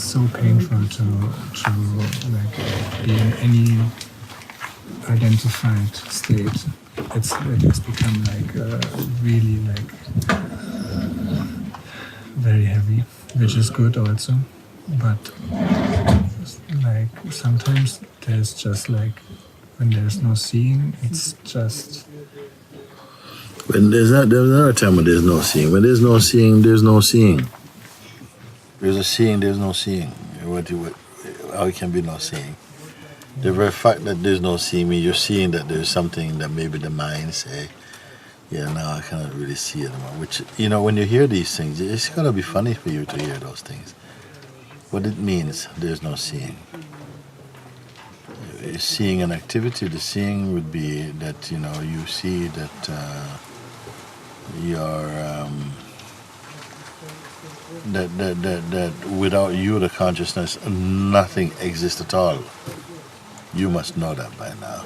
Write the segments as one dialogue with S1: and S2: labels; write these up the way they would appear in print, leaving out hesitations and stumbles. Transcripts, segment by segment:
S1: so painful to like be in any identified state. It has become like really like very heavy, which is good also. But like sometimes there's just like when there's no seeing, it's just.
S2: When there's another time when there's no seeing. When there's no seeing, there's no seeing. There's a seeing, there's no seeing. How can be no seeing? The very fact that there's no seeing means you're seeing that there's something that maybe the mind say, yeah, now I cannot really see it anymore. Which, you know, when you hear these things, it's going to be funny for you to hear those things. What it means, there's no seeing. Seeing an activity, the seeing would be that, you know, you see that that without you, the consciousness, nothing exists at all. You must know that by now.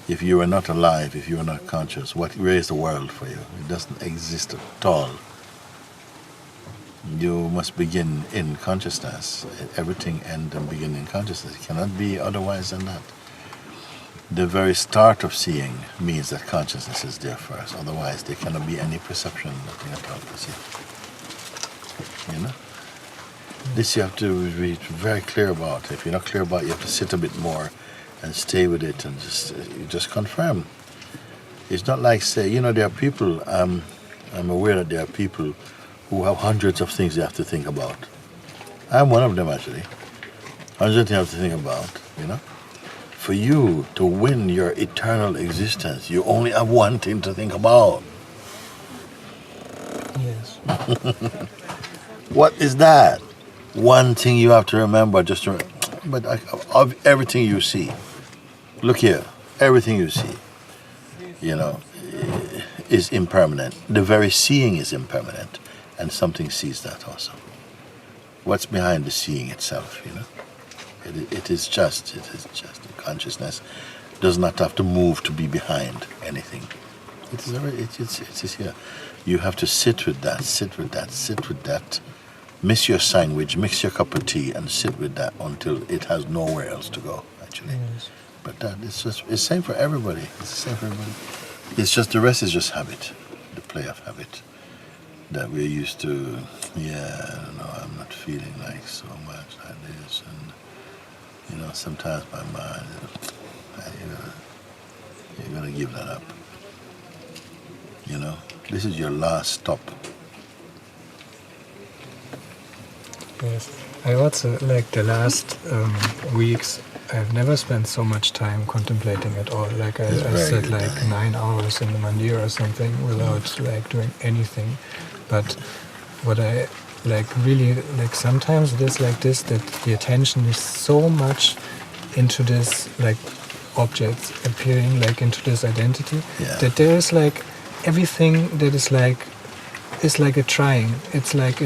S2: If you are not alive, if you are not conscious, where is the world for you? It doesn't exist at all. You must begin in consciousness. Everything end and begin in consciousness. It cannot be otherwise than that. The very start of seeing means that consciousness is there first. Otherwise, there cannot be any perception, nothing at all to see. You know? This you have to be very clear about. If you're not clear about it, you have to sit a bit more and stay with it and just confirm. It's not like, say, you know, there are people, I'm aware that there are people who have hundreds of things they have to think about. I'm one of them, actually. Hundreds of things you have to think about, you know. For you to win your eternal existence, you only have one thing to think about.
S1: Yes.
S2: What is that? One thing you have to remember, but of everything you see, look here, everything you see, you know, is impermanent. The very seeing is impermanent, and something sees that also. What's behind the seeing itself, you know? It is just consciousness does not have to move to be behind anything. It is here. You have to sit with that, sit with that. Miss your sandwich, mix your cup of tea, and sit with that until it has nowhere else to go, actually.
S1: Yes.
S2: But it's the same for everybody. It's the same for everybody. It's just the rest is just habit, the play of habit. That we're used to, yeah, I don't know, I'm not feeling like so much like this. And, you know, sometimes my mind, you're going to give that up. You know, this is your last stop.
S1: Yes, I also, like the last weeks, I've never spent so much time contemplating at all. Like I said, like 9 hours in the mandir or something without like doing anything. But what I like really, like sometimes it is like this, that the attention is so much into this, like objects appearing like into this identity, that there is like everything that is like a trying. It's like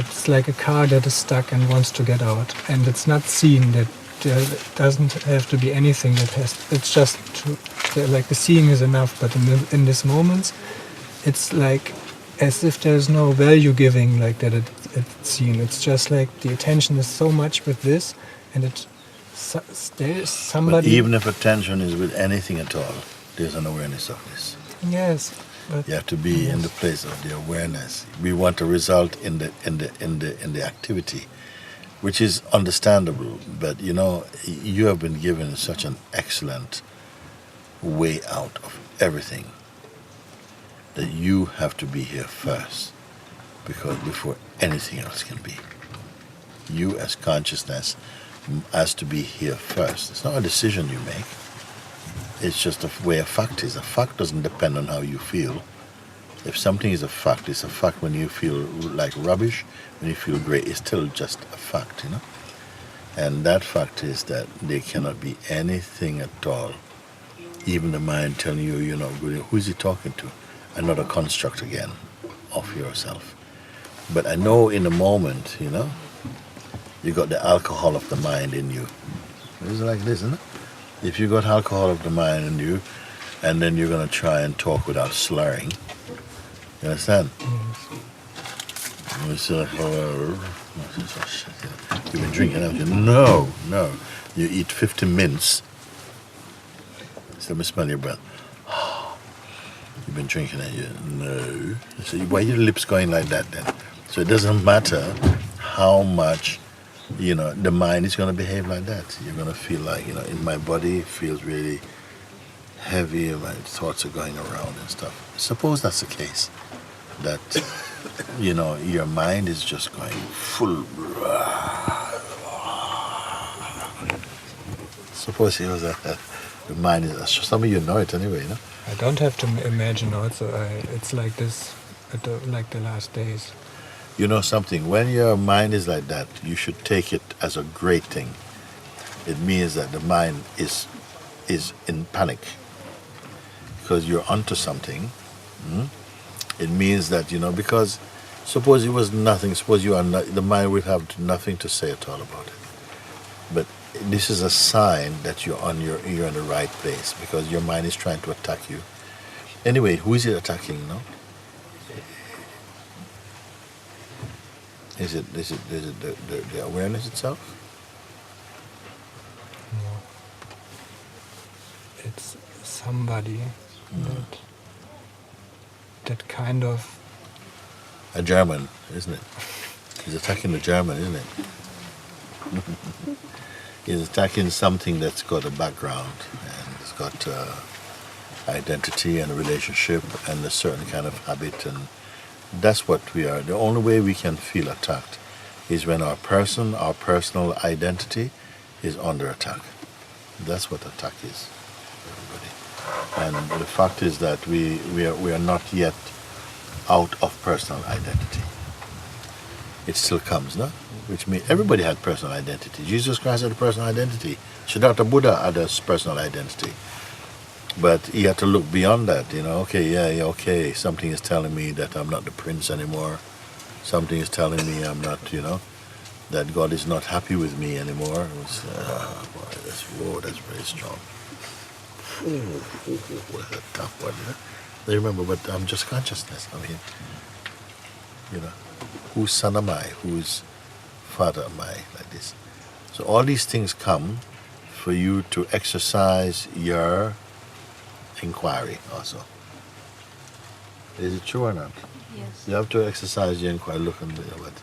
S1: a car that is stuck and wants to get out, and it's not seen that there doesn't have to be anything that has. It's just like the seeing is enough. But in this moments, it's like as if there's no value giving like that it's seen. It's just like the attention is so much with this, and there's somebody.
S2: But even if attention is with anything at all, there's an awareness of this.
S1: Yes. But
S2: you have to be in the place of the awareness. We want a result in the activity, which is understandable. But you know, you have been given such an excellent way out of everything that you have to be here first, because before anything else can be, you as consciousness has to be here first. It's not a decision you make. It's just a way a fact is. A fact doesn't depend on how you feel. If something is a fact, it's a fact when you feel like rubbish, when you feel great, it's still just a fact, you know? And that fact is that there cannot be anything at all. Even the mind telling you you're not good. Who is he talking to? Another construct again of yourself. But I know in a moment, you know, you got the alcohol of the mind in you. It's like this, isn't it? If you got alcohol of the mind in you, and then you're going to try and talk without slurring, you understand? It's like, You've been drinking, haven't you? No. You eat 50 mints. So let me smell your breath. You've been drinking it. No. So why are your lips going like that then? So it doesn't matter how much, the mind is going to behave like that. You're going to feel like, in my body it feels really heavy, my thoughts are going around and stuff. Suppose that's the case, that, your mind is just going full. Suppose it was the mind is, some of you know it anyway,
S1: I don't have to imagine also, it's like this at the last days.
S2: You know something, when your mind is like that, you should take it as a great thing. It means that the mind is in panic because you're onto something. It means that, because suppose it was nothing, suppose you are not, the mind would have nothing to say at all about it. But this is a sign that you're in the right place, because your mind is trying to attack you. Anyway, who is it attacking, Is it the awareness itself?
S1: No. It's somebody that kind of...
S2: A German, isn't it? He's attacking the German, isn't it? He's attacking something that's got a background and it's got identity and a relationship and a certain kind of habit, and that's what we are. The only way we can feel attacked is when our personal identity is under attack. That's what attack is, everybody. And the fact is that we are not yet out of personal identity. It still comes, no? Which means everybody had personal identity. Jesus Christ had a personal identity. Siddhartha Buddha had a personal identity. But he had to look beyond that, okay, something is telling me that I'm not the prince anymore. Something is telling me I'm not, that God is not happy with me anymore. It was, that's very strong. What a tough one, I remember, but I'm just consciousness. Whose son am I? Whose father am I? Like this. So all these things come for you to exercise your inquiry also. Is it true or not?
S3: Yes.
S2: You have to exercise your inquiry, look and what.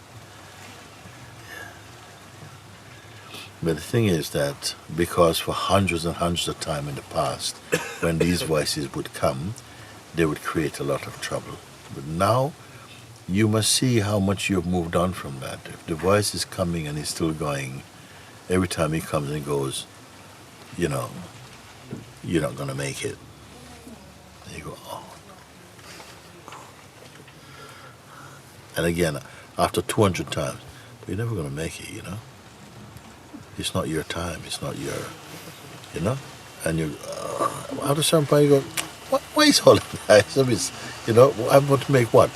S2: But the thing is that because for hundreds and hundreds of time in the past, when these voices would come, they would create a lot of trouble. But now, you must see how much you've moved on from that. If the voice is coming and he's still going, every time he comes and goes, you're not going to make it. And you go, oh. And again, after 200 times, you're never going to make it, It's not your time, it's not your, And you, after some point you go, why is all that? I'm going to make what?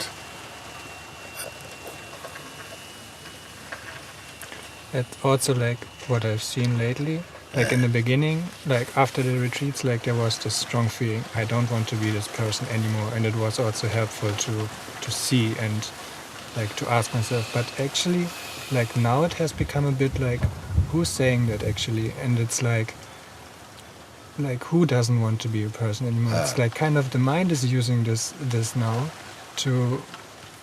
S1: It's also like what I've seen lately. Like in the beginning, like after the retreats, like there was this strong feeling, I don't want to be this person anymore. And it was also helpful to see and like to ask myself, but actually, like now it has become a bit like, who's saying that actually? And it's like who doesn't want to be a person anymore? It's like kind of the mind is using this now to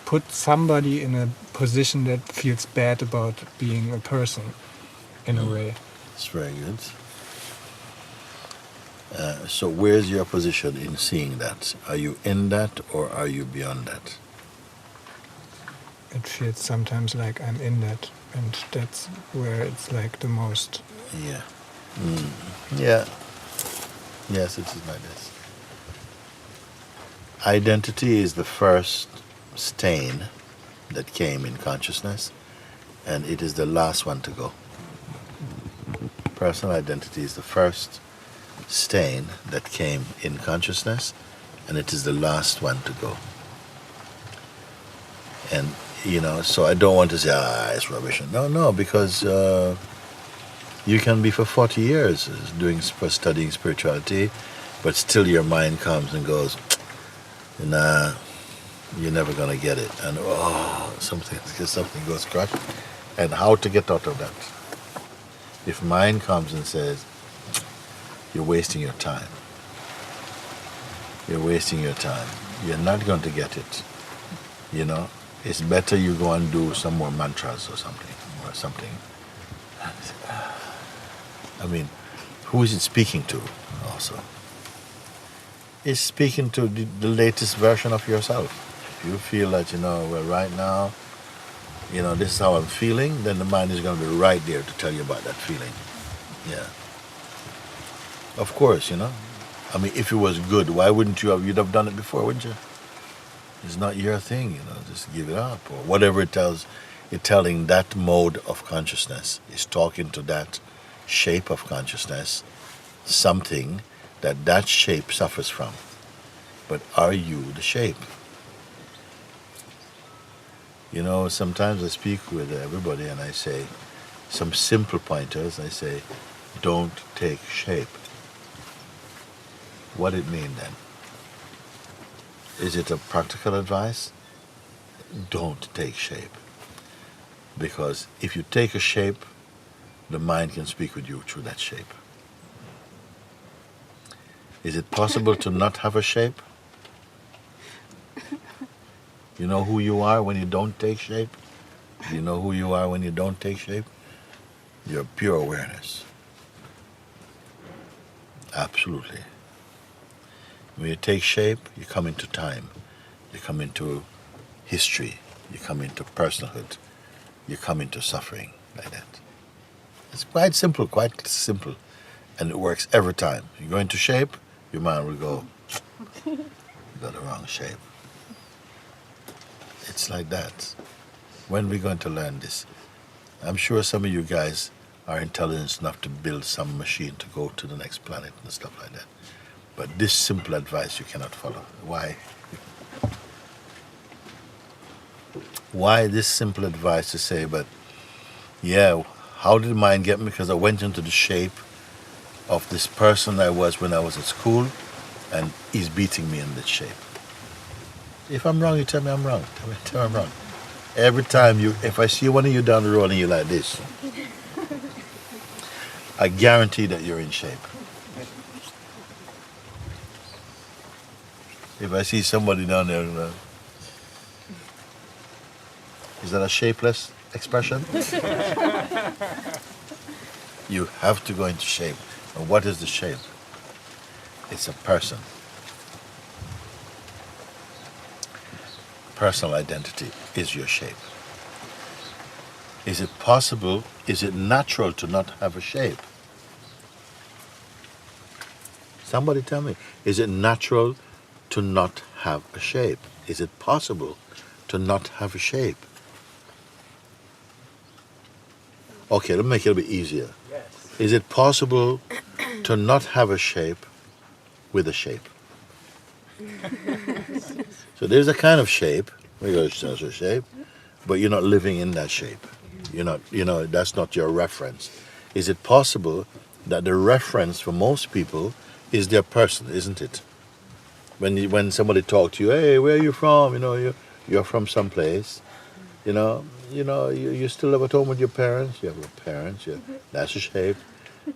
S1: put somebody in a position that feels bad about being a person, in a way.
S2: It's very good. So where's your position in seeing that? Are you in that or are you beyond that?
S1: It feels sometimes like I'm in that, and that's where it's like the most.
S2: Yeah. Yeah. Yes, it is like this. Identity is the first stain that came in consciousness, and it is the last one to go. Personal identity is the first stain that came in consciousness, and it is the last one to go. And, so I don't want to say, it's rubbish. No, because you can be for 40 years studying spirituality, but still your mind comes and goes, nah, you're never going to get it. And something goes crack. And how to get out of that? If mind comes and says, you're wasting your time. You're wasting your time. You're not going to get it. You know, it's better you go and do some more mantras or something. I mean, who is it speaking to also? It's speaking to the latest version of yourself. If you feel that, well, right now, this is how I'm feeling, then the mind is going to be right there to tell you about that feeling. Yeah. Of course, I mean, if it was good, why wouldn't you'd have done it before, wouldn't you? It's not your thing, just give it up. Or whatever it tells, it's telling that mode of consciousness. It's talking to that shape of consciousness, something that shape suffers from. But are you the shape? Sometimes I speak with everybody and I say, some simple pointers, I say, don't take shape. What it mean then? Is it a practical advice? Don't take shape. Because if you take a shape, the mind can speak with you through that shape. Is it possible to not have a shape? You know who you are when you don't take shape? Do you know who you are when you don't take shape? You're pure awareness. Absolutely. When you take shape, you come into time. You come into history. You come into personhood. You come into suffering like that. It's quite simple. And it works every time. You go into shape, your mind will go, you got the wrong shape. It's like that. When are we going to learn this? I'm sure some of you guys are intelligent enough to build some machine to go to the next planet and stuff like that. But this simple advice you cannot follow. Why? Why this simple advice to say, but yeah, how did mind get me? Because I went into the shape of this person I was when I was at school, and he's beating me in this shape. If I'm wrong, you tell me I'm wrong. Tell me I'm wrong. Every time if I see one of you down the road and you're like this, I guarantee that you're in shape. If I see somebody down there, is that a shapeless expression? You have to go into shape. And what is the shape? It's a person. Personal identity is your shape. Is it possible, is it natural to not have a shape? Somebody tell me, is it natural to not have a shape? Is it possible to not have a shape? Okay, let me make it a bit easier. Yes. Is it possible to not have a shape with a shape? So there's a kind of shape, there's a shape, but you're not living in that shape. You're not, that's not your reference. Is it possible that the reference for most people is their person, isn't it? When somebody talks to you, hey, where are you from? You're from someplace. You still live at home with your parents. You have your parents. That's a shape.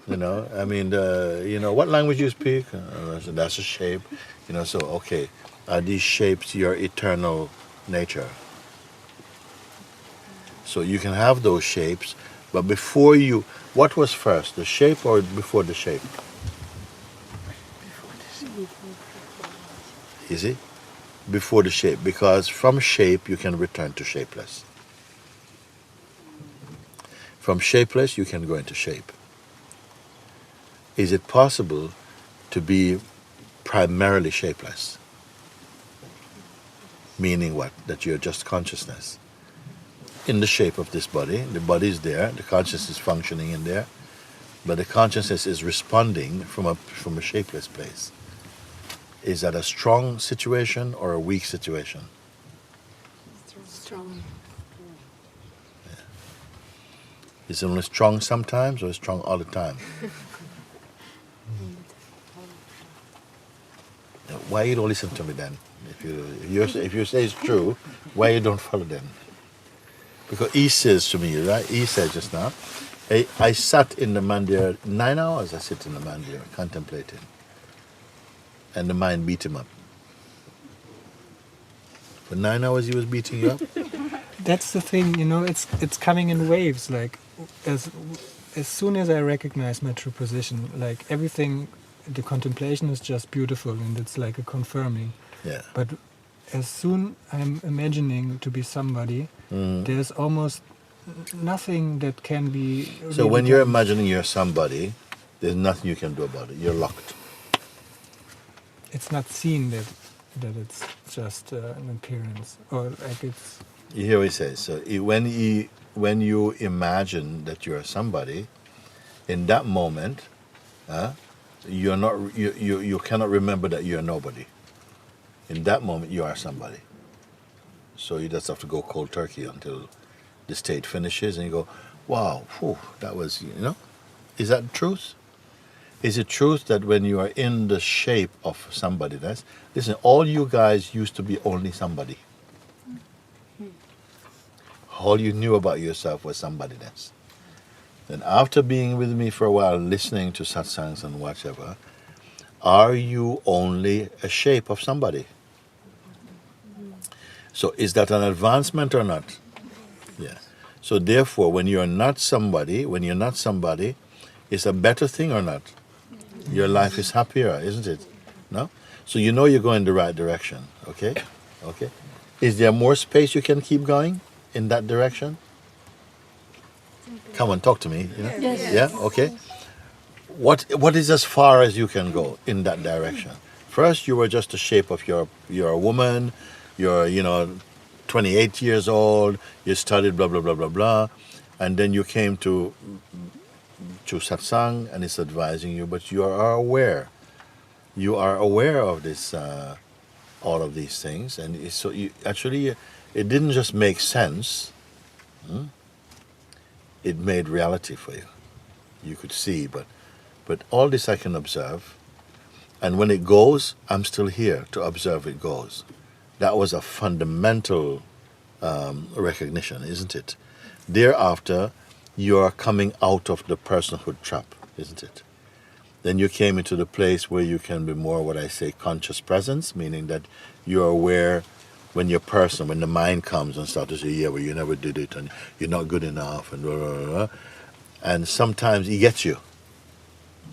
S2: I mean, what language you speak? That's a shape. So okay, are these shapes your eternal nature? So you can have those shapes, but before what was first, the shape or before the shape? Is it? Before the shape, because from shape you can return to shapeless. From shapeless you can go into shape. Is it possible to be primarily shapeless? Meaning what? That you're just consciousness. In the shape of this body, the body is there, the consciousness is functioning in there, but the consciousness is responding from a shapeless place. Is that a strong situation or a weak situation?
S3: Strong.
S2: Yeah. Is it only strong sometimes or strong all the time? Why you don't listen to me then? If you say it's true, why you don't follow then? Because he says to me, right? He said just now, I sat in the mandir 9 hours. I sit in the mandir contemplating, and the mind beat him up. For 9 hours, he was beating you up.
S1: That's the thing, you know. It's coming in waves. Like as soon as I recognize my true position, like everything, the contemplation is just beautiful, and it's like a confirming.
S2: Yeah.
S1: But as soon I'm imagining to be somebody, there's almost nothing that can be.
S2: So
S1: really
S2: when you're
S1: done.
S2: imagining you're somebody, there's nothing you can do about it. You're locked.
S1: It's not seen that it's just an appearance, or like it's.
S2: You hear what he says. So when you imagine that you're somebody, in that moment, you're not you cannot remember that you're nobody. In that moment, you are somebody. So you just have to go cold turkey until the state finishes, and you go, "Wow, whew, that was Is that truth? Is it truth that when you are in the shape of somebodyness, listen, all you guys used to be only somebody. All you knew about yourself was somebodyness. Then after being with me for a while, listening to satsangs and whatever, are you only a shape of somebody? So is that an advancement or not? Yeah. So therefore, when you're not somebody, it's a better thing or not? Your life is happier, isn't it? No? So you know you're going the right direction, okay? Okay. Is there more space you can keep going in that direction? Come on, talk to me.
S3: Yes.
S2: Yeah? Okay. What is as far as you can go in that direction? First, you were just a shape of you're a woman, you're 28 years old, you studied blah blah blah blah blah, and then you came to satsang and it's advising you, but you are aware. You are aware of this, all of these things, and so you actually it didn't just make sense. It made reality for you. You could see, but all this I can observe, and when it goes, I'm still here to observe it goes. That was a fundamental recognition, isn't it? Thereafter, you are coming out of the personhood trap, isn't it? Then you came into the place where you can be more what I say conscious presence, meaning that you're aware when when the mind comes and starts to say, yeah, well, you never did it, and you're not good enough, and blah, blah, blah. And sometimes he gets you.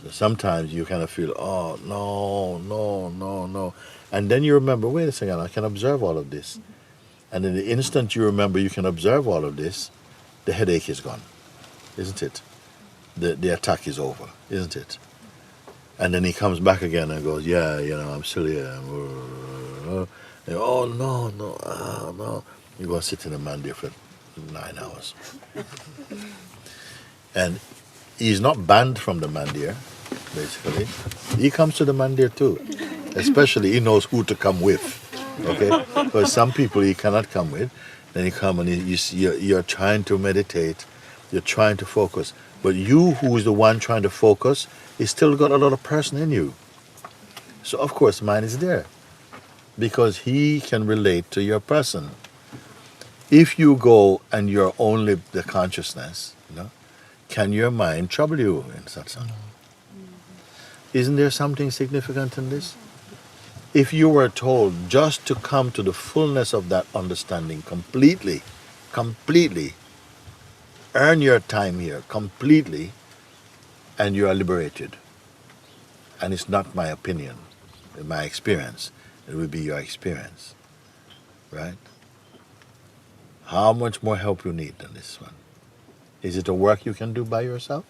S2: So sometimes you kind of feel, oh, no. And then you remember, wait a second, I can observe all of this. And in the instant you remember you can observe all of this, the headache is gone, isn't it? The attack is over, isn't it? And then he comes back again and goes, yeah, I'm still here. And, oh, no. You go and sit in a mandir for 9 hours. And he's not banned from the mandir, basically. He comes to the mandir too. Especially he knows who to come with. Okay? Because some people he cannot come with. Then you come and you're trying to meditate. You're trying to focus. But you, who is the one trying to focus, is still got a lot of person in you. So of course mine is there. Because he can relate to your person. If you go and you're only the consciousness, can your mind trouble you in satsang? Isn't there something significant in this? If you were told just to come to the fullness of that understanding completely, earn your time here completely, and you are liberated. And it's not my opinion, my experience. It will be your experience. Right? How much more help you need than this one? Is it a work you can do by yourself?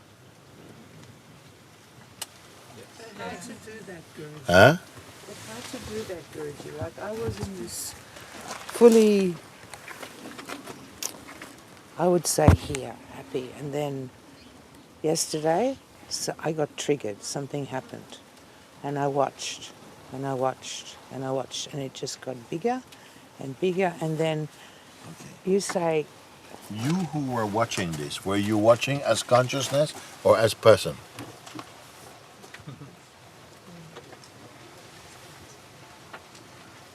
S3: How to do that, Guruji?
S2: Huh?
S3: How to do that, Guruji? Like I was in this fully, I would say here, happy, and then yesterday, so I got triggered. Something happened, and I watched, and it just got bigger and bigger, and then you say.
S2: You who were watching this, were you watching as consciousness or as person?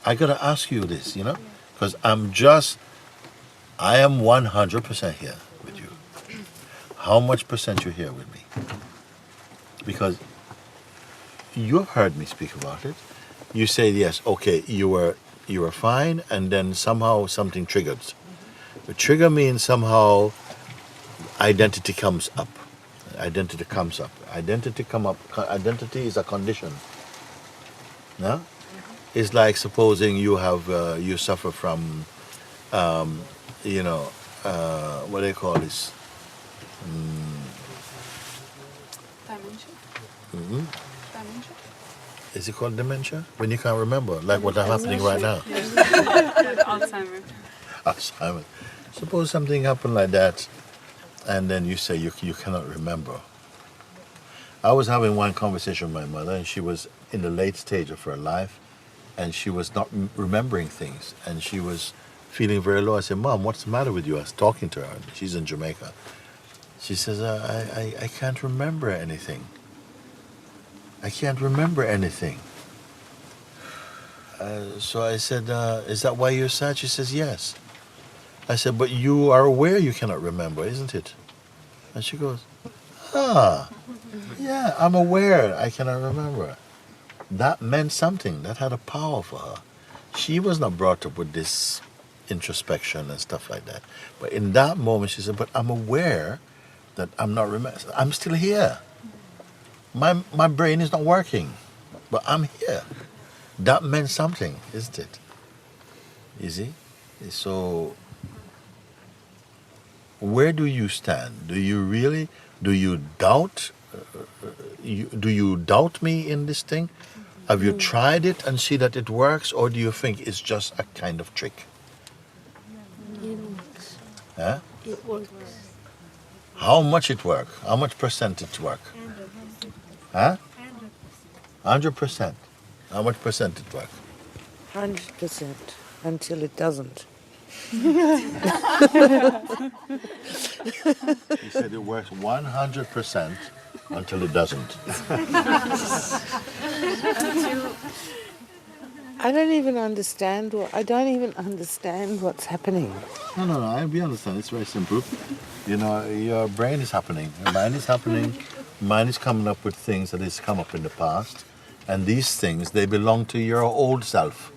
S2: I gotta ask you this, because I'm just I am 100% here with you. How much percent you're here with me? Because you've heard me speak about it. You say yes, okay, you were fine, and then somehow something triggered. The trigger means somehow identity comes up. Identity comes up. Identity come up. Identity is a condition. No? It's like supposing you have you suffer from, what do you call this?
S4: Dimension?
S2: hmm
S4: Dimension?
S2: Is it called dementia? When you can't remember, like what is happening right now.
S4: Alzheimer.
S2: Alzheimer. Suppose something happened like that, and then you say you cannot remember. I was having one conversation with my mother, and she was in the late stage of her life, and she was not remembering things, and she was feeling very low. I said, Mom, what's the matter with you? I was talking to her. She's in Jamaica. She says, I can't remember anything. I can't remember anything. So I said, is that why you're sad? She says, yes. I said, but you are aware you cannot remember, isn't it? And she goes, yeah, I'm aware I cannot remember. That meant something. That had a power for her. She was not brought up with this introspection and stuff like that. But in that moment, she said, but I'm aware that I'm not remembering. I'm still here. My brain is not working, but I'm here. That meant something, isn't it? You see? So, where do you stand? Do you doubt? Do you doubt me in this thing? Have you tried it and see that it works, or do you think it's just a kind of trick?
S5: It works.
S2: Huh?
S5: It works.
S2: How much it work? How much percent it work?
S5: 100%.
S2: Huh?
S5: 100%.
S2: 100%. How much percent it work?
S3: 100% until it doesn't.
S2: He said it works 100% until it doesn't.
S3: I don't even understand what's happening.
S2: No, I understand. It's very simple. You know, your brain is happening, your mind is happening, mind is coming up with things that has come up in the past, and these things, they belong to your old self.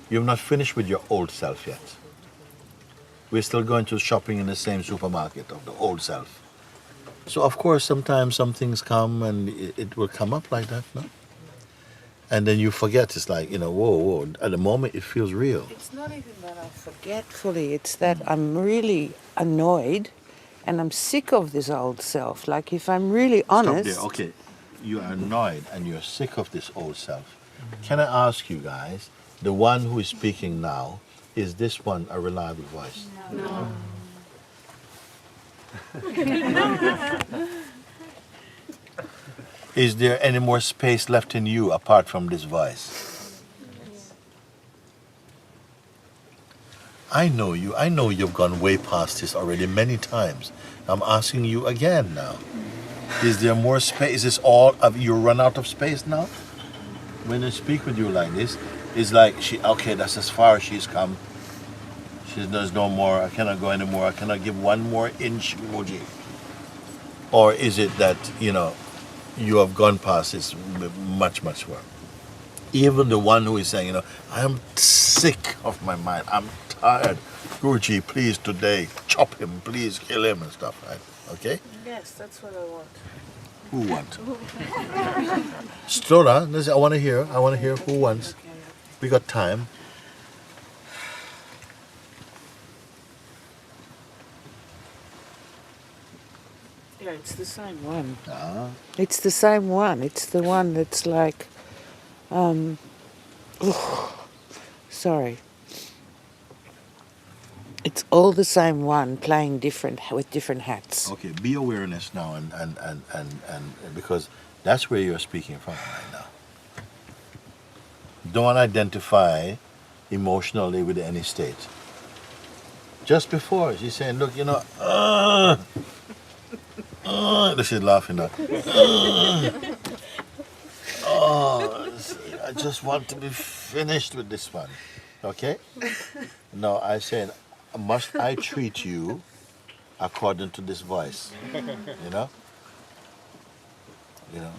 S2: You've not finished with your old self yet. We're still going to shopping in the same supermarket of the old self. So of course, sometimes some things come and it will come up like that, no? And then you forget. It's like, whoa. At the moment, it feels real.
S3: It's not even that I forget fully. It's that I'm really annoyed and I'm sick of this old self. Like, if I'm really honest...
S2: Stop there. Okay, you are annoyed and you're sick of this old self. Can I ask you guys, the one who is speaking now, is this one a reliable voice?
S4: No.
S2: Is there any more space left in you apart from this voice? I know you. I know you've gone way past this already many times. I'm asking you again now. Is there more space? Is this all of you run out of space now? When I speak with you like this, it's like okay, that's as far as she's come. There's no more. I cannot go anymore. I cannot give one more inch, Mooji. Or is it that, you have gone past this much more? Even the one who is saying, I am sick of my mind. I'm tired. Guruji, please today, chop him, please kill him and stuff, right? Okay?
S3: Yes, that's what I want.
S2: Who wants? Slow down. I want to hear who wants. We got time.
S3: Yeah, it's the same one.
S2: Ah.
S3: It's the same one. It's the one that's like... sorry. It's all the same one playing with different hats.
S2: Okay, be awareness now and because that's where you're speaking from right now. Don't identify emotionally with any state. Just before, she's saying, look, she's laughing now. I just want to be finished with this one. Okay? No, I said, must I treat you according to this voice? You know? You know?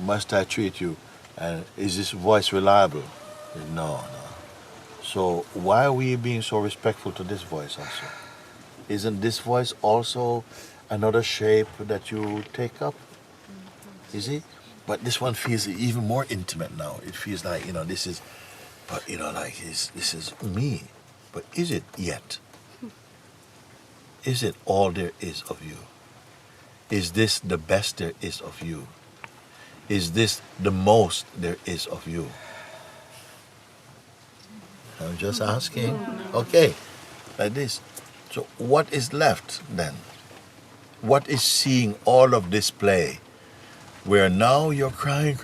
S2: Must I treat you? And is this voice reliable? No. So why are we being so respectful to this voice also? Isn't this voice also another shape that you take up? You see? But this one feels even more intimate now. It feels like, this is, but like this is me. But is it yet? Is it all there is of you? Is this the best there is of you? Is this the most there is of you? I'm just asking. Okay, like this. So what is left then? What is seeing all of this play? Where now you're crying.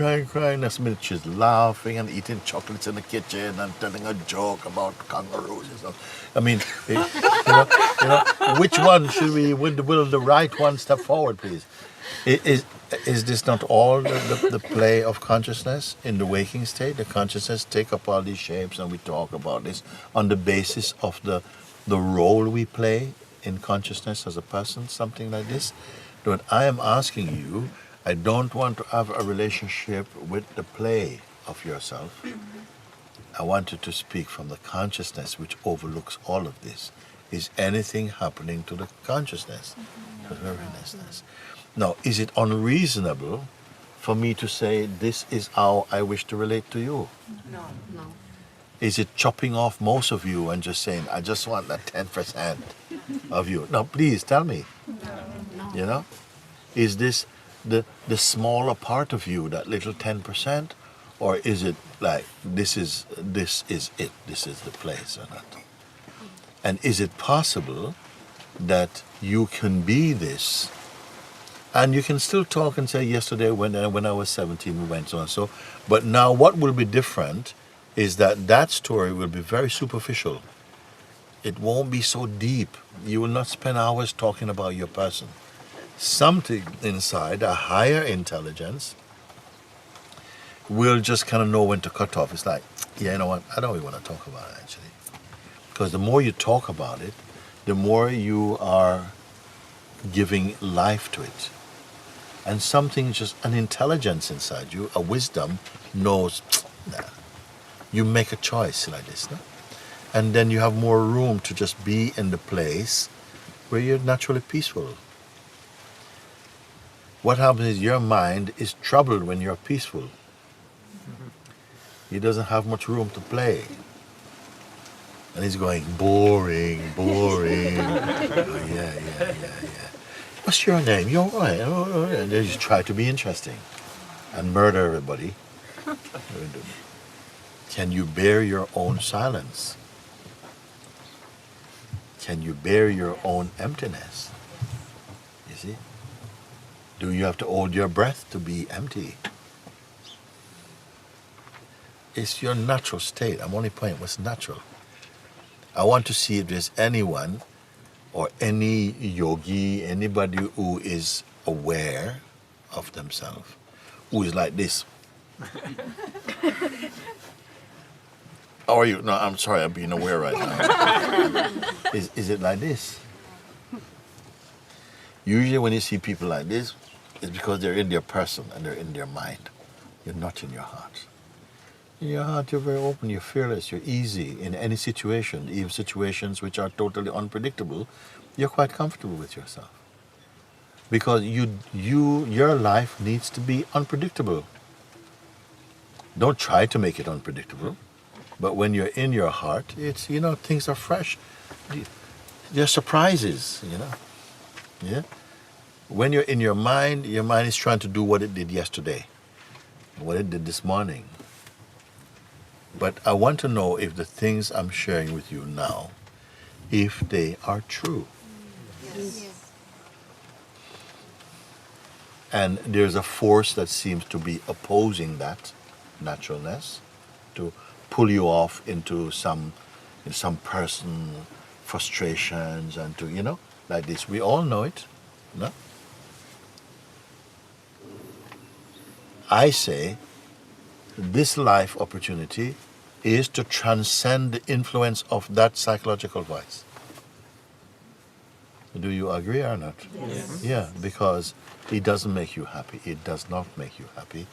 S2: Next minute she's laughing and eating chocolates in the kitchen and telling a joke about kangaroos and stuff. I mean, which one should we? Will the right one step forward, please? Is this not all the play of consciousness in the waking state? The consciousness take up all these shapes, and we talk about this on the basis of the role we play in consciousness as a person, something like this. But I am asking you, I don't want to have a relationship with the play of yourself. I want you to speak from the consciousness which overlooks all of this. Is anything happening to the consciousness, the awarenessness? Now, is it unreasonable for me to say this is how I wish to relate to you?
S5: No.
S2: Is it chopping off most of you and just saying, I just want that 10% of you? Now, please tell me.
S5: No.
S2: Is this the smaller part of you, that little 10%? Or is it like, this is it, this is the place or not? And is it possible that you can be this, and you can still talk and say, yesterday when I was 17 we went so and so, but now what will be different is that story will be very superficial. It won't be so deep. You will not spend hours talking about your person. Something inside, a higher intelligence, will just kind of know when to cut off. It's like, yeah, you know what, I don't really want to talk about it actually. Because the more you talk about it, the more you are giving life to it. And something, just an intelligence inside you, a wisdom, knows, nah. You make a choice like this, no? And then you have more room to just be in the place where you're naturally peaceful. What happens is your mind is troubled when you're peaceful. He doesn't have much room to play. And he's going, boring. Oh, yeah. What's your name? You're right. And they just try to be interesting and murder everybody. Can you bear your own silence? Can you bear your own emptiness? You see? Do you have to hold your breath to be empty? It's your natural state. I'm only pointing what's natural. I want to see if there's anyone or any yogi, anybody who is aware of themselves, who is like this. How are you? No, I'm sorry, I'm being aware right now. Is it like this? Usually when you see people like this, it's because they're in their person and they're in their mind. You're not in your heart. In your heart, you're very open, you're fearless, you're easy in any situation, even situations which are totally unpredictable. You're quite comfortable with yourself. Because your life needs to be unpredictable. Don't try to make it unpredictable. But when you're in your heart, it's, things are fresh. There are surprises, Yeah? When you're in your mind is trying to do what it did yesterday, what it did this morning. But I want to know if the things I'm sharing with you now, if they are true.
S5: Yes.
S2: And there's a force that seems to be opposing that naturalness, to pull you off into some personal frustrations and to, like this. We all know it, no? I say, this life opportunity is to transcend the influence of that psychological voice. Do you agree or not?
S3: Yes.
S2: Yeah, because it doesn't make you happy. It does not make you happy.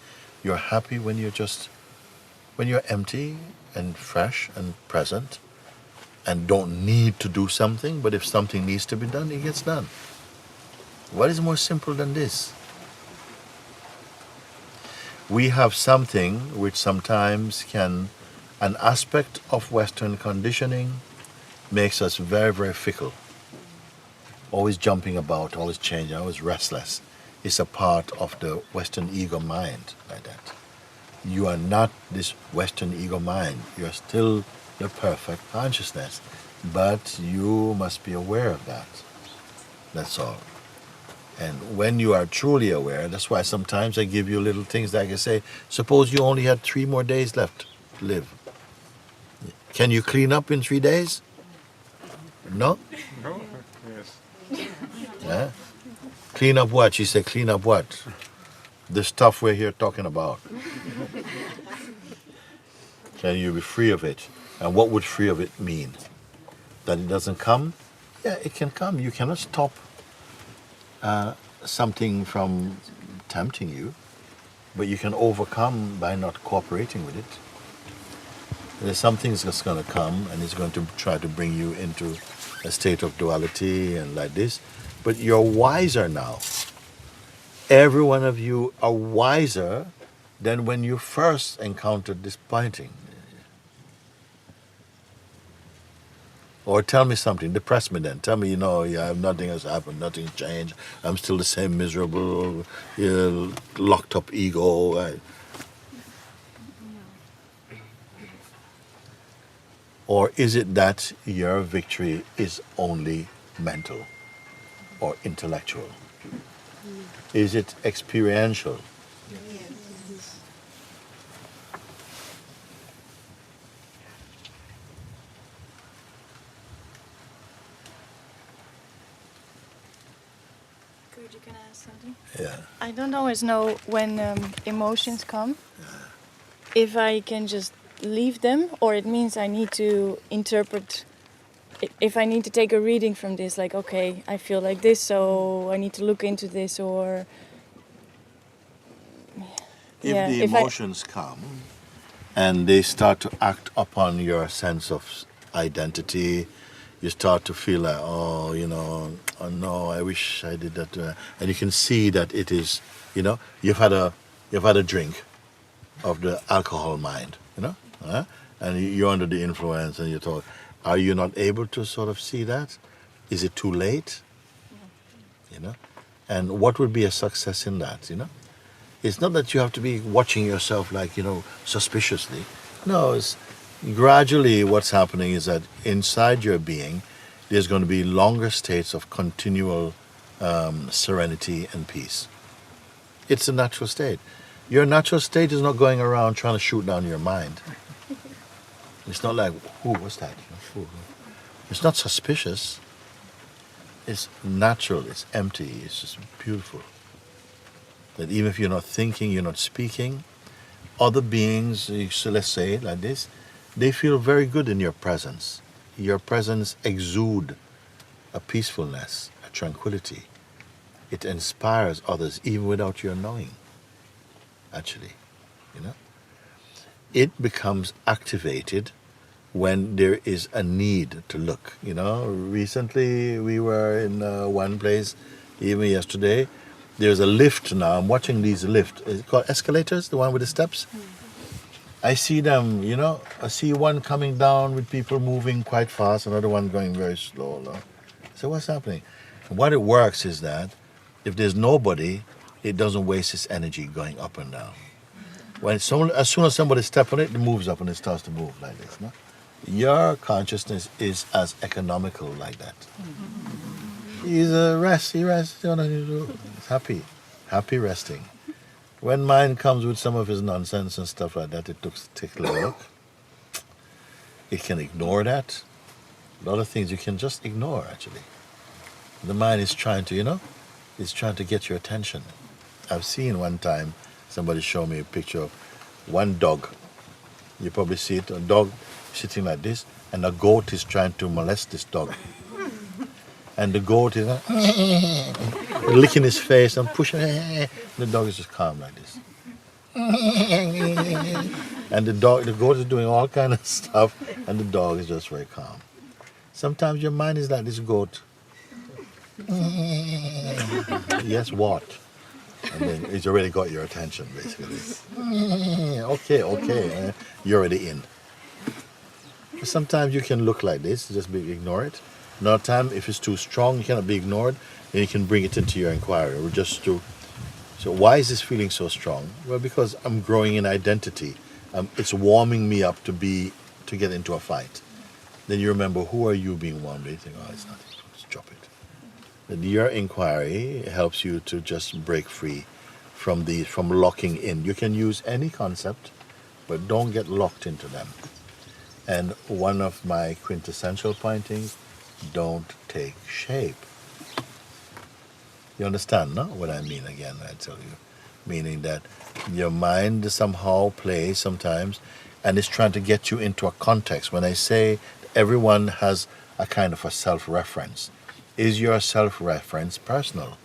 S2: You're happy when you're empty and fresh and present and don't need to do something, but if something needs to be done, it gets done. What is more simple than this? We have something which sometimes an aspect of Western conditioning makes us very, very fickle. Always jumping about, always changing, always restless. It's a part of the Western ego mind like that. You are not this Western ego mind. You are still the perfect consciousness. But you must be aware of that. That's all. And when you are truly aware, that's why sometimes I give you little things like I say, suppose you only had 3 more days left to live. Can you clean up in 3 days? No?
S1: No? Yes.
S2: Yeah? Clean up what? She said, clean up what? The stuff we're here talking about. Can you be free of it? And what would free of it mean? That it doesn't come? Yeah, it can come. You cannot stop something from tempting you, but you can overcome by not cooperating with it. There's something that's going to come and it's going to try to bring you into a state of duality and like this, but you're wiser now. Every one of you are wiser than when you first encountered this pointing. Or tell me something, depress me then. Tell me, nothing has happened, nothing changed. I'm still the same miserable, locked up ego. Or is it that your victory is only mental or intellectual? Is it experiential?
S6: Can I ask something?
S2: Yeah.
S6: I don't always know when emotions come, if I can just leave them, or it means I need to interpret, if I need to take a reading from this, like, okay, I feel like this, so I need to look into this, or...
S2: If the emotions come and they start to act upon your sense of identity, you start to feel like, oh no, I wish I did that. And you can see that it is, you've had a drink of the alcohol mind, and you're under the influence and you talk. Are you not able to sort of see that? Is it too late? And what would be a success in that, It's not that you have to be watching yourself like, suspiciously. No, it's gradually what's happening is that inside your being, there's going to be longer states of continual serenity and peace. It's a natural state. Your natural state is not going around trying to shoot down your mind. It's not like, what's that? It's not suspicious. It's natural, it's empty, it's just beautiful. That even if you're not thinking, you're not speaking, other beings, so let's say it like this, they feel very good in your presence. Your presence exudes a peacefulness, a tranquility. It inspires others even without your knowing, actually. It becomes activated when there is a need to look. Recently we were in one place, even yesterday. There's a lift now. I'm watching these lifts. Is it called escalators, the one with the steps? I see them, I see one coming down with people moving quite fast, another one going very slow. So what's happening? And what it works is that if there's nobody, it doesn't waste its energy going up and down. As soon as somebody steps on it, it moves up and it starts to move like this. No? Your consciousness is as economical like that. He's rests, he's happy resting. When mind comes with some of his nonsense and stuff like that, it takes a look. It can ignore that. A lot of things you can just ignore, actually. The mind is trying to, it's trying to get your attention. I've seen one time somebody show me a picture of one dog You probably see it, a dog sitting like this, and a goat is trying to molest this dog. And the goat is licking his face and pushing. The dog is just calm like this. And the goat is doing all kind of stuff, and the dog is just very calm. Sometimes your mind is like this goat. Yes, what? And then it's already got your attention, basically. Okay, you're already in. Sometimes you can look like this, just ignore it. Another time, if it's too strong, you cannot be ignored, then you can bring it into your inquiry. So why is this feeling so strong? Well, because I'm growing in identity. It's warming me up to get into a fight. Then you remember, who are you being warmed? You think, oh, it's nothing, just drop it. Then your inquiry helps you to just break free from locking in. You can use any concept, but don't get locked into them. And one of my quintessential pointings, don't take shape. You understand, no? What I mean again, I tell you. Meaning that your mind somehow plays sometimes and is trying to get you into a context. When I say everyone has a kind of a self-reference, is your self-reference personal?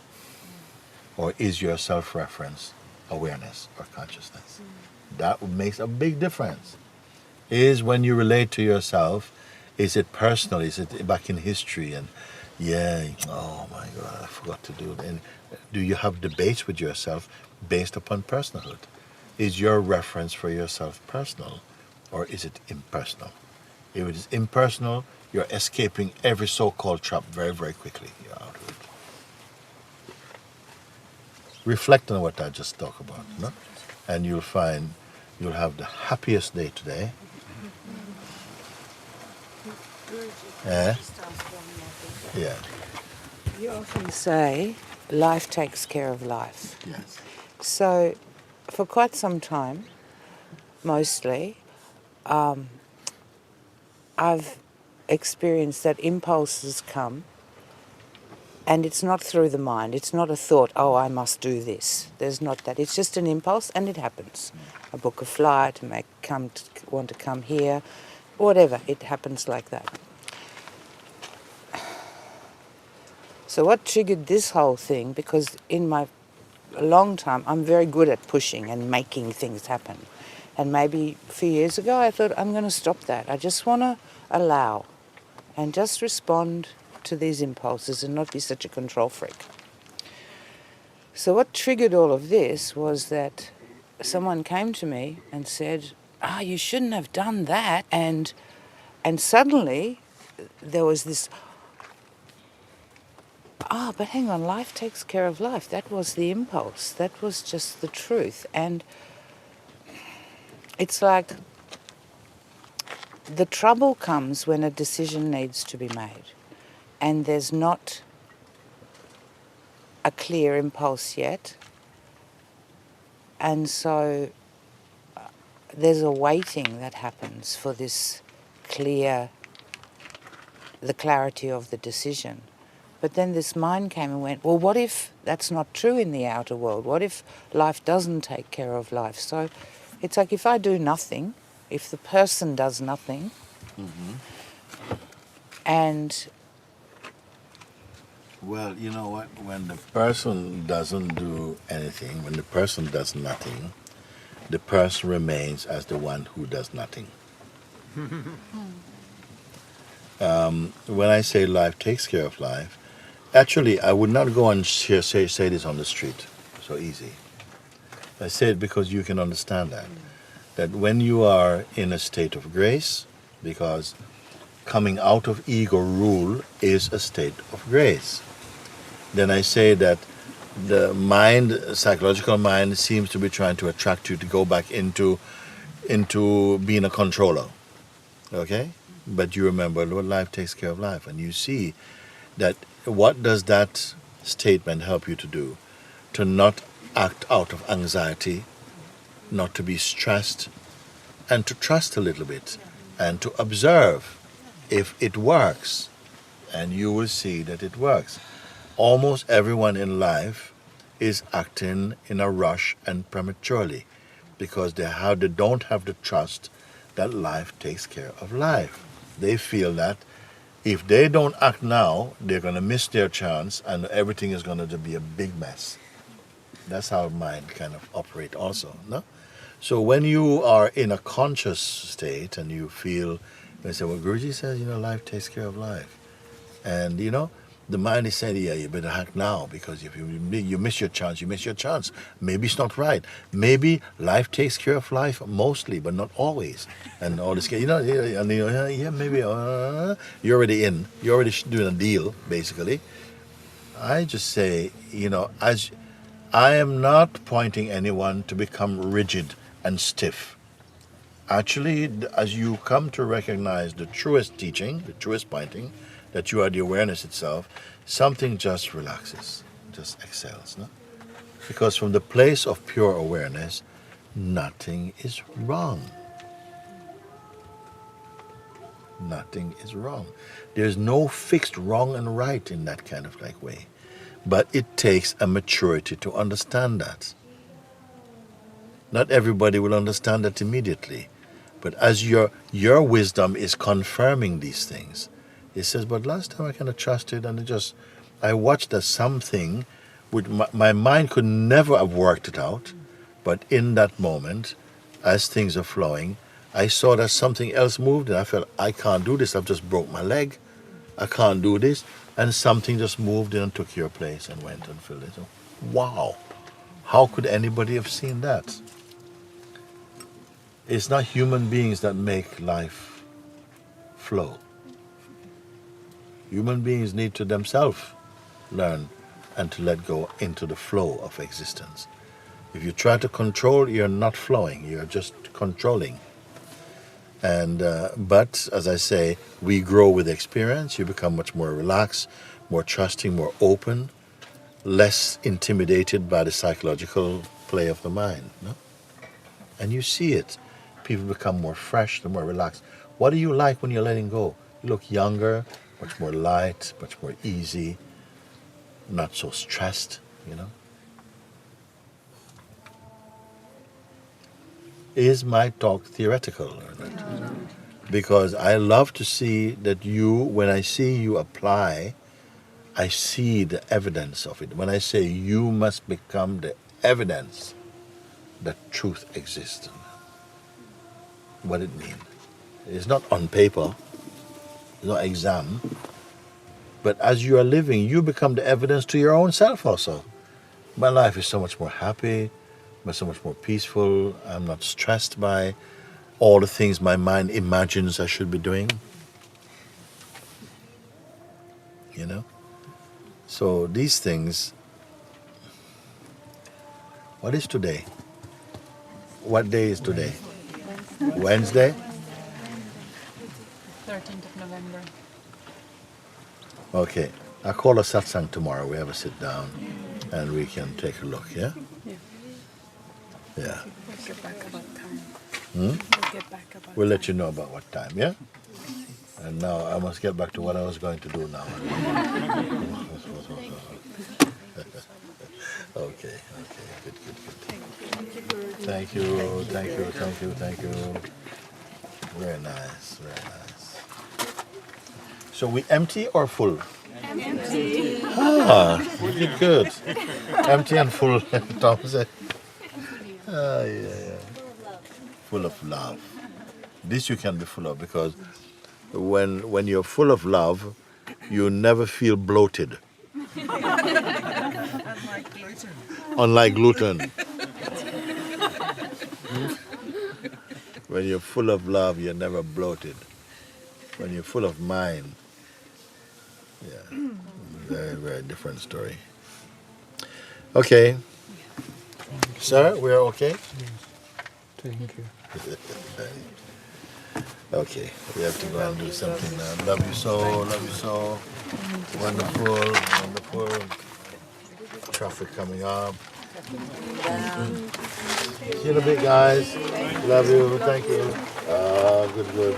S2: Or is your self-reference awareness or consciousness? That makes a big difference. Is when you relate to yourself, is it personal? Is it back in history? And oh my God, I forgot to do it. And do you have debates with yourself based upon personhood? Is your reference for yourself personal, or is it impersonal? If it is impersonal, you're escaping every so-called trap very, very quickly. You're out of it. Reflect on what I just talked about, no? And you'll find you'll have the happiest day today. Yeah.
S3: You often say life takes care of life.
S2: Yes.
S3: So for quite some time, mostly, I've experienced that impulses come, and it's not through the mind. It's not a thought, oh, I must do this. There's not that. It's just an impulse, and it happens. I book a flight, want to come here, whatever. It happens like that. So what triggered this whole thing, because in my long time, I'm very good at pushing and making things happen. And maybe a few years ago, I thought, I'm going to stop that. I just want to allow and just respond to these impulses and not be such a control freak. So what triggered all of this was that someone came to me and said, you shouldn't have done that. And suddenly there was this, but hang on, life takes care of life. That was the impulse. That was just the truth. And it's like the trouble comes when a decision needs to be made and there's not a clear impulse yet. And so there's a waiting that happens for this the clarity of the decision. But then this mind came and went, well, what if that's not true in the outer world? What if life doesn't take care of life? So it's like if I do nothing, if the person does nothing, and...
S2: Well, you know what? When the person doesn't do anything, when the person does nothing, the person remains as the one who does nothing. When I say life takes care of life, actually, I would not go and say this on the street so easy. I say it because you can understand that when you are in a state of grace, because coming out of ego rule is a state of grace, then I say that the mind, psychological mind, seems to be trying to attract you to go back into being a controller. Okay? But you remember, Lord, life takes care of life. And you see that what does that statement help you to do? To not act out of anxiety, not to be stressed, and to trust a little bit, and to observe if it works. And you will see that it works. Almost everyone in life is acting in a rush and prematurely because they don't have the trust that life takes care of life. They feel that if they don't act now, they're going to miss their chance and everything is going to be a big mess. That's how mind kind of operate also, no? So when you are in a conscious state and you feel, they say, well, Guruji says, life takes care of life. And, the mind is saying, yeah, you better act now because if you miss your chance, you miss your chance. Maybe it's not right. Maybe life takes care of life mostly, but not always. And all this, maybe you're already in. You're already doing a deal, basically. I just say, as I am not pointing anyone to become rigid and stiff. Actually, as you come to recognize the truest teaching, the truest pointing, that you are the awareness itself, something just relaxes, just exhales. No? Because from the place of pure awareness, nothing is wrong. Nothing is wrong. There's no fixed wrong and right in that kind of way. But it takes a maturity to understand that. Not everybody will understand that immediately. But as your wisdom is confirming these things, it says, but last time I kind of trusted and I watched that something which my mind could never have worked it out. But in that moment, as things are flowing, I saw that something else moved and I felt, I can't do this. I've just broke my leg. I can't do this. And something just moved in and took your place and went and filled it. So, wow. How could anybody have seen that? It's not human beings that make life flow. Human beings need to themselves learn and to let go into the flow of existence. If you try to control, you're not flowing, you're just controlling. And but, as I say, we grow with experience, you become much more relaxed, more trusting, more open, less intimidated by the psychological play of the mind. No? And you see it. People become more fresh, they're more relaxed. What do you like when you're letting go? You look younger, much more light, much more easy, not so stressed, Is my talk theoretical or not? Because I love to see that when I see you apply, I see the evidence of it. When I say you must become the evidence that truth exists. What it means. It's not on paper. It's not exam. But as you are living, you become the evidence to your own self also. My life is so much more happy, so much more peaceful. I'm not stressed by all the things my mind imagines I should be doing. So these things. What is today? What day is today? Wednesday?
S4: 13th of November.
S2: Okay. I'll call a Satsang tomorrow. We have a sit down and we can take a look, yeah? Yeah.
S4: We'll get back about time.
S2: Hmm?
S4: We'll get back about
S2: We'll let you know about what time, yeah? And now I must get back to what I was going to do now. Okay, good. Thank you. Very nice. So we empty or full?
S4: Empty.
S2: Really good. Empty and full, Tom said. Yeah. Full of love. This you can be full of because when you're full of love, you never feel bloated. Unlike gluten. When you're full of love, you're never bloated. When you're full of mind, very, very different story. Okay. Sir, we are okay?
S1: Thank you.
S2: Okay, we have to go and do something now. Love you so. Wonderful. Traffic coming up. See you in a bit, guys. Love you. Thank you. Good.